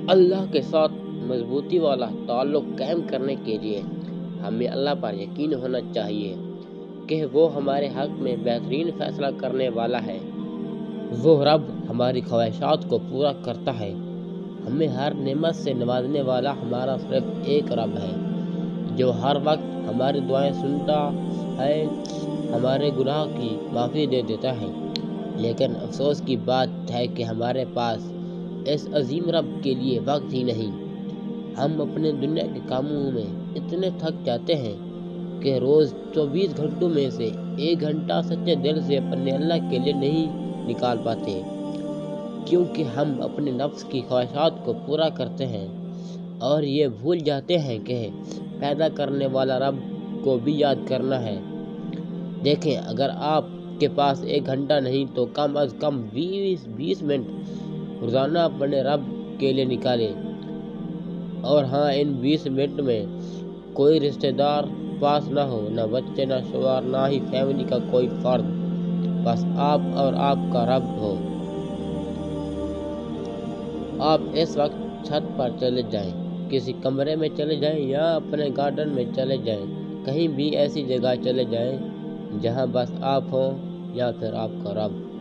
اللہ کے ساتھ مضبوطی والا تعلق قائم کرنے کے لیے ہمیں اللہ پر یقین ہونا چاہیے کہ وہ ہمارے حق میں بہترین فیصلہ کرنے والا ہے۔ وہ رب ہماری خواہشات کو پورا کرتا ہے۔ ہمیں ہر نعمت سے نوازنے والا ہمارا صرف ایک رب ہے جو ہر وقت ہماری دعائیں سنتا ہے، ہمارے گناہ کی معافی دے دیتا ہے۔ لیکن افسوس کی بات ہے کہ ہمارے پاس اس عظیم رب کے لیے وقت ہی نہیں۔ ہم اپنے دنیا کے کاموں میں اتنے تھک جاتے ہیں کہ روز 24 گھنٹوں میں سے 1 گھنٹہ سچے دل سے اپنے اللہ کے لیے نہیں نکال پاتے، کیونکہ ہم اپنے نفس کی خواہشات کو پورا کرتے ہیں اور یہ بھول جاتے ہیں کہ پیدا کرنے والا رب کو بھی یاد کرنا ہے۔ دیکھیں، اگر آپ کے پاس 1 گھنٹہ نہیں تو کم از کم 20 منٹ روزانہ اپنے رب کے لیے نکالیں۔ اور ہاں، ان 20 منٹ میں کوئی رشتہ دار پاس نہ ہو، نہ بچے، نہ شوہر، نہ ہی فیملی کا کوئی فرد، بس آپ اور آپ کا رب ہو۔ آپ اس وقت چھت پر چلے جائیں، کسی کمرے میں چلے جائیں یا اپنے گارڈن میں چلے جائیں، کہیں بھی ایسی جگہ چلے جائیں جہاں بس آپ ہوں یا پھر آپ کا رب۔